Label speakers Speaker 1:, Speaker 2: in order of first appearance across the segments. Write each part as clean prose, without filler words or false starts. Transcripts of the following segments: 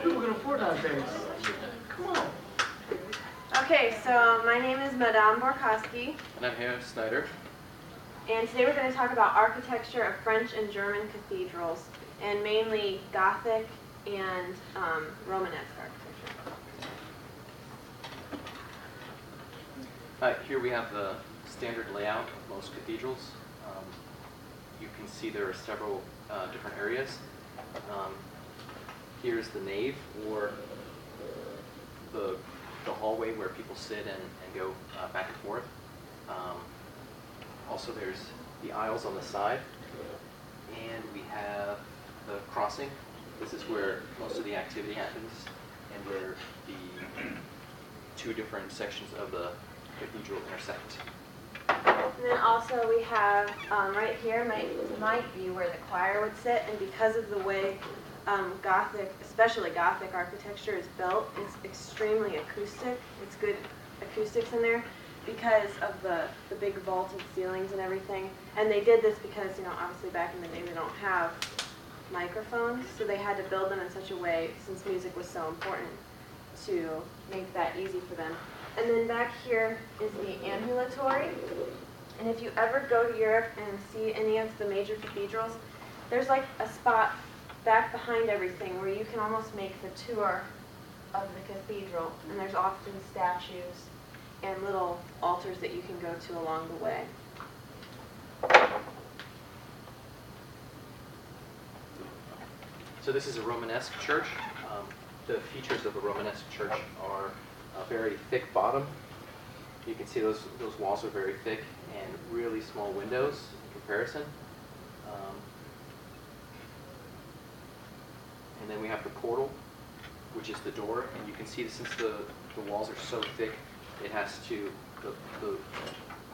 Speaker 1: small people can afford hot bags. Come on.
Speaker 2: Okay, so my name is Madame Borkowski,
Speaker 3: And I'm Hannah Snyder.
Speaker 2: and today we're going to talk about architecture of French and German cathedrals, and mainly Gothic and Romanesque architecture.
Speaker 3: Here we have the standard layout of most cathedrals. You can see there are several different areas. Here's the nave, or the hallway where people sit and go back and forth. Also there's the aisles on the side, and we have the crossing. This is where most of the activity happens, and where the two different sections of the cathedral intersect.
Speaker 2: And then also we have right here might be where the choir would sit, and because of the way Gothic, especially Gothic architecture is built, it's extremely acoustic. It's good acoustics in there because of the big vaulted ceilings and everything. And they did this because, you know, obviously back in the day we don't have microphones, so they had to build them in such a way, since music was so important, to make that easy for them. And then back here is the ambulatory. And if you ever go to Europe and see any of the major cathedrals, there's like a spot back behind everything where you can almost make the tour of the cathedral. And there's often statues and little altars that you can go to along the way.
Speaker 3: So this is a Romanesque church. The features of a Romanesque church are a very thick bottom. You can see those walls are very thick and really small windows in comparison. And then we have the portal, which is the door, and you can see that since the walls are so thick, it has to,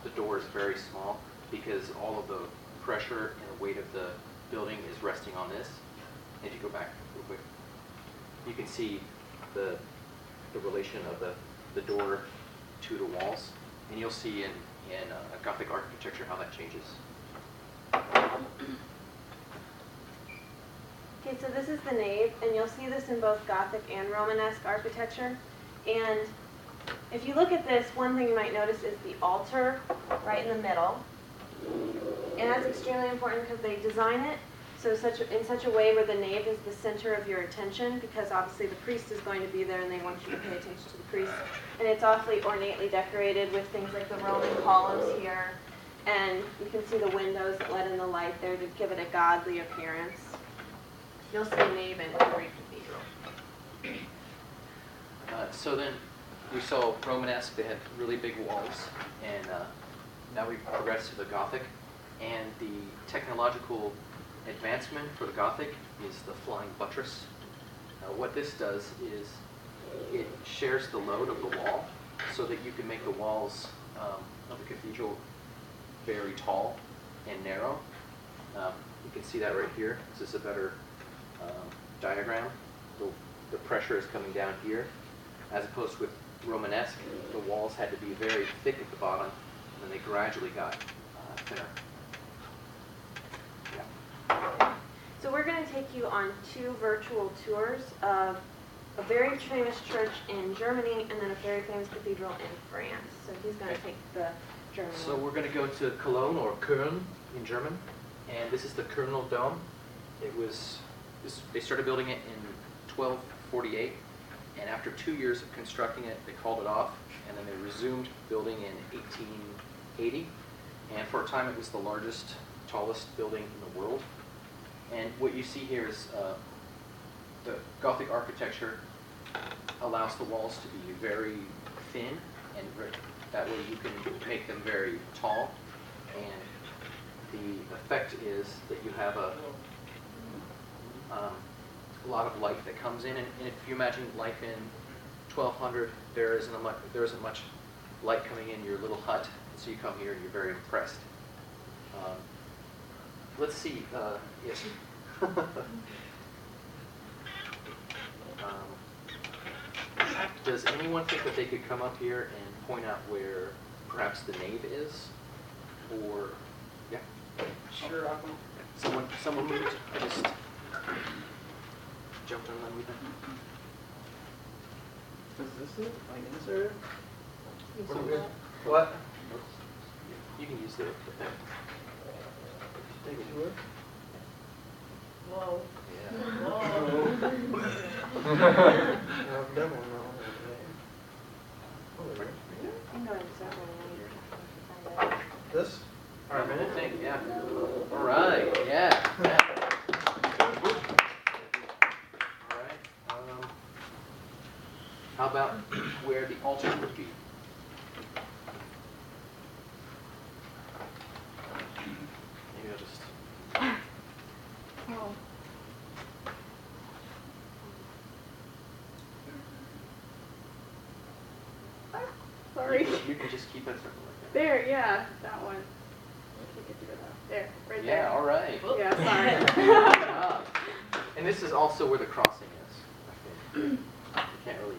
Speaker 3: the door is very small because all of the pressure and the weight of the building is resting on this. If you go back real quick, you can see the relation of the door to the walls, and you'll see in Gothic architecture how that changes.
Speaker 2: Okay, so this is the nave, and you'll see this in both Gothic and Romanesque architecture. And if you look at this, one thing you might notice is the altar right in the middle. And that's extremely important because they design it so in such a way where the nave is the center of your attention, because obviously the priest is going to be there and they want you to pay attention to the priest. And it's awfully ornately decorated with things like the Roman columns here. And you can see the windows that let in the light there to give it a godly appearance. You'll see a nave in every cathedral.
Speaker 3: So then we saw Romanesque, they had really big walls, and now we progress to the Gothic. And the technological advancement for the Gothic is the flying buttress. What this does is it shares the load of the wall so that you can make the walls of the cathedral very tall and narrow. You can see that right here. This is a better diagram. The pressure is coming down here, as opposed with Romanesque, the walls had to be very thick at the bottom, and then they gradually got thinner.
Speaker 2: So we're going to take you on 2 virtual tours of a very famous church in Germany and then a very famous cathedral in France. So he's going to take the German
Speaker 3: So
Speaker 2: one.
Speaker 3: we're going to go to Cologne, or Köln in German, and this is the Kölner Dome. They started building it in 1248, and after 2 years of constructing it, they called it off, and then they resumed building in 1880. And for a time, it was the largest, tallest building in the world. And what you see here is the Gothic architecture allows the walls to be very thin, and that way you can make them very tall. And the effect is that you have a lot of light that comes in. And if you imagine life in 1200, there isn't much light coming in your little hut. So you come here and you're very impressed. Let's see. Yes. Does anyone think that they could come up here and point out where perhaps the nave is? Or, yeah?
Speaker 1: Sure, I'll come.
Speaker 3: Someone moved. I just. jumped on underneath it.
Speaker 1: Is this it? Like insert?
Speaker 4: What?
Speaker 3: You can use the thing.
Speaker 1: Take it to her. Whoa.
Speaker 3: Yeah.
Speaker 1: Whoa. I've done one all day.
Speaker 2: You know exactly what I need.
Speaker 4: This?
Speaker 3: All right, minute thing, yeah. All right, yeah. Yeah. All right. How about where the altar would be? Maybe I'll just.
Speaker 2: Oh. Sorry.
Speaker 3: You can just keep it something like that.
Speaker 2: There, yeah, that one. You could do it though. There, right there.
Speaker 3: Yeah, all right.
Speaker 2: Yeah, sorry.
Speaker 3: Good job. And this is also where the crossing is. I think. You can't really.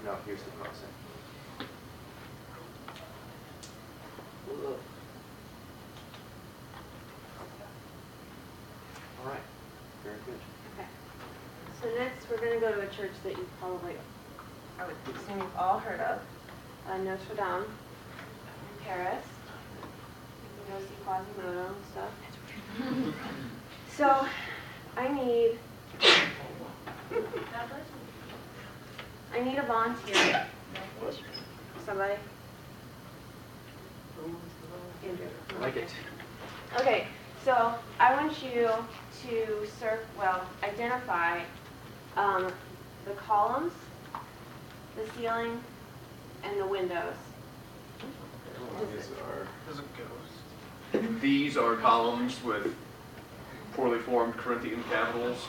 Speaker 3: No, here's the crossing. All right. Very good.
Speaker 2: Okay. So next, we're going to go to a church that you probably, I would assume you've all heard of, Notre Dame in Paris. You can go see Quasimodo and stuff. So, I need a volunteer. Somebody? Andrew.
Speaker 3: I like it.
Speaker 2: Okay, so I want you to identify the columns, the ceiling, and the windows.
Speaker 4: There's a ghost. These are columns with poorly formed Corinthian capitals.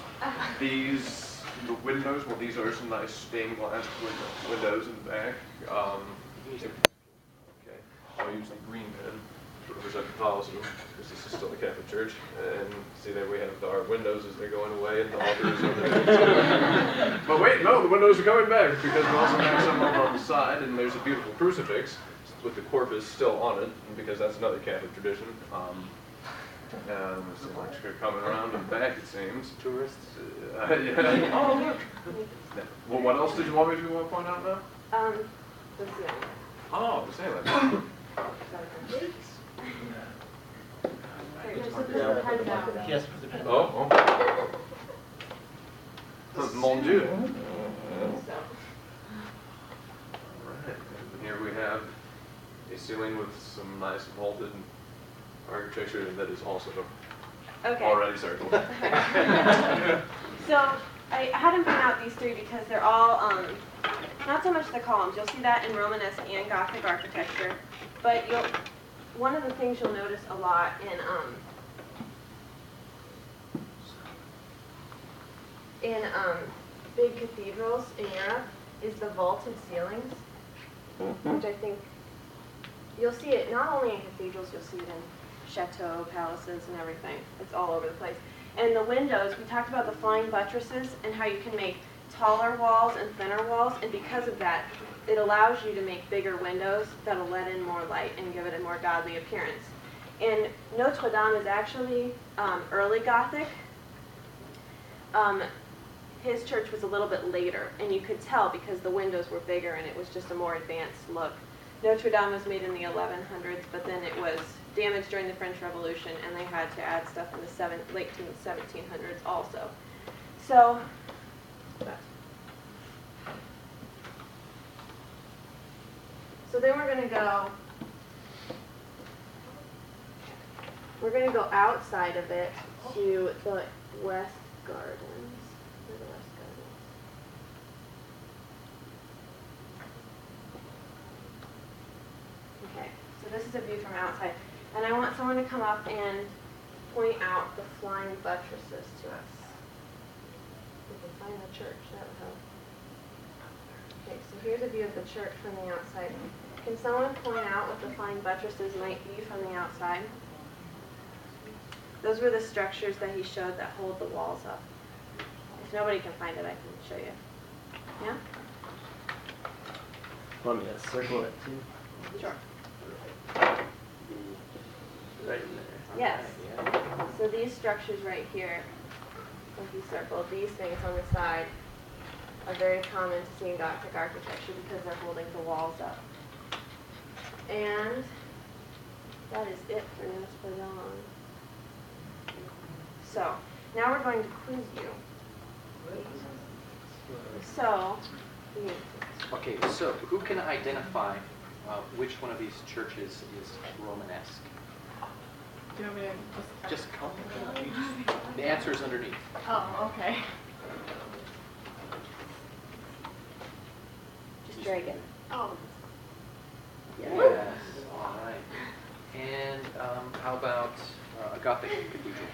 Speaker 4: These, the windows, well, these are some nice stained glass windows in the back. Okay, I'll use the green pen to represent Catholicism, because this is still the Catholic Church. And see, there we have our windows as they're going away, and the altar is over there. But wait, no, the windows are coming back, because we also have some on the side, and there's a beautiful crucifix with the corpus still on it, because that's another Catholic tradition. It seems like you're coming around and back, it seems.
Speaker 3: Tourists.
Speaker 4: Yeah. Oh, look. Well, what else did you want me to point out now?
Speaker 2: The ceiling.
Speaker 4: Oh, the sailing.
Speaker 1: Yes, for the pen.
Speaker 4: Oh. Mon Dieu.
Speaker 2: So,
Speaker 4: Alright, and here we have a ceiling with some nice vaulted architecture that is also
Speaker 2: okay.
Speaker 4: already circled.
Speaker 2: So I had him point out these three because they're all, not so much the columns. You'll see that in Romanesque and Gothic architecture, but one of the things you'll notice a lot in big cathedrals in Europe is the vaulted ceilings, which I think you'll see it not only in cathedrals, you'll see it in chateau, palaces, and everything. It's all over the place. And the windows, we talked about the flying buttresses and how you can make taller walls and thinner walls, and because of that, it allows you to make bigger windows that'll let in more light and give it a more godly appearance. And Notre Dame is actually early Gothic. His church was a little bit later, and you could tell because the windows were bigger and it was just a more advanced look. Notre Dame was made in the 1100s, but then it was damaged during the French Revolution, and they had to add stuff in the late 1700s also. So, then we're going to go outside of it to the West Gardens. Where are the West Gardens? Okay, so this is a view from outside. And I want someone to come up and point out the flying buttresses to us. We can find the church, that would help. Okay, so here's a view of the church from the outside. Can someone point out what the flying buttresses might be from the outside? Those were the structures that he showed that hold the walls up. If nobody can find it, I can show you. Yeah?
Speaker 1: Want me to circle it too?
Speaker 2: Sure.
Speaker 3: Right in there.
Speaker 2: Yes.
Speaker 3: Yeah.
Speaker 2: So these structures right here, if you circle these things on the side, are very common to see in Gothic architecture because they're holding the walls up. And that is it for Notre Dame. So, now we're going to quiz you. So,
Speaker 3: Okay, so who can identify which one of these churches is Romanesque?
Speaker 5: Do you want me to
Speaker 3: Just come. The answer is underneath.
Speaker 5: Oh, okay.
Speaker 2: just drag it.
Speaker 5: Oh.
Speaker 3: Yes. All right. And how about a Gothic cathedral?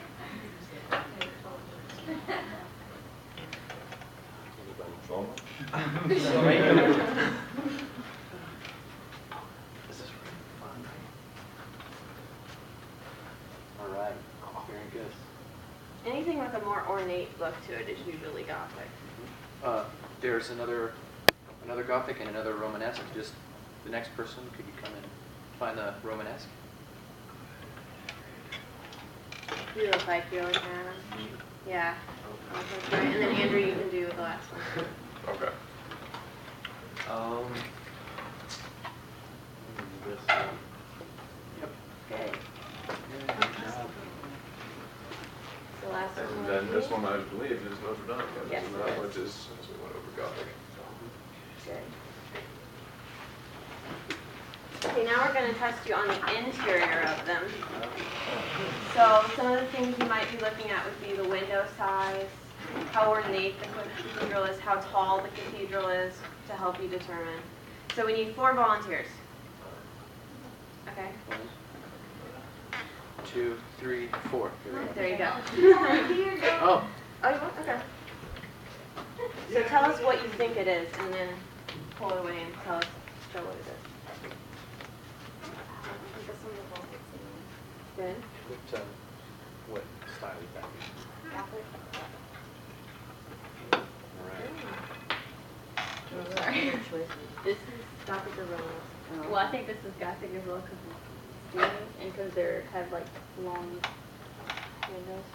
Speaker 3: This is really fun, right? All right. Very good.
Speaker 2: Anything with a more ornate look to it is usually Gothic.
Speaker 3: There's another Gothic and another Romanesque. Just the next person, could you come and find the Romanesque?
Speaker 2: You look like you and Hannah. Yeah. That's right. And then Andrew, you can do the last one.
Speaker 4: Okay.
Speaker 1: This one.
Speaker 3: Yep.
Speaker 2: Okay. The last one.
Speaker 4: And then this one, I believe, is Notre Dame.
Speaker 2: Yes,
Speaker 4: Isn't
Speaker 2: it
Speaker 4: that,
Speaker 2: is.
Speaker 4: which is, as we went over Gothic.
Speaker 2: Good. Okay, now we're going to test you on the interior of them. So some of the things you might be looking at would be the window size, how ornate the cathedral is, how tall the cathedral is, to help you determine. So we need 4 volunteers. Okay,
Speaker 3: 1, 2, 3, 4.
Speaker 2: there you go.
Speaker 3: Oh.
Speaker 2: Oh, you want? Okay. So tell us what you think it is, and then pull it away and tell us, show what it is. Good.
Speaker 3: What style is that? All right.
Speaker 5: Sorry.
Speaker 2: This is Gothic or Romanesque.
Speaker 5: Well, I think this is Gothic as well because it's ceilings and because they have like long windows.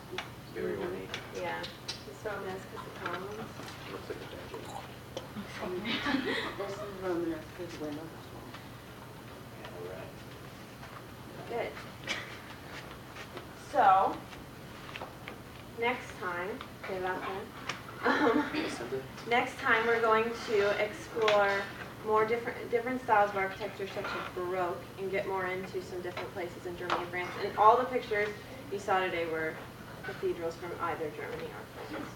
Speaker 3: Very ornate.
Speaker 2: Yeah. This Romanesque is the columns.
Speaker 3: Looks like a dungeon.
Speaker 6: This is Romanesque as windows as well.
Speaker 3: All right.
Speaker 2: Good. So, next time, okay, last one.
Speaker 3: Lucinda?
Speaker 2: Next time we're going to explore more different styles of architecture such as Baroque and get more into some different places in Germany and France. And all the pictures you saw today were cathedrals from either Germany or France.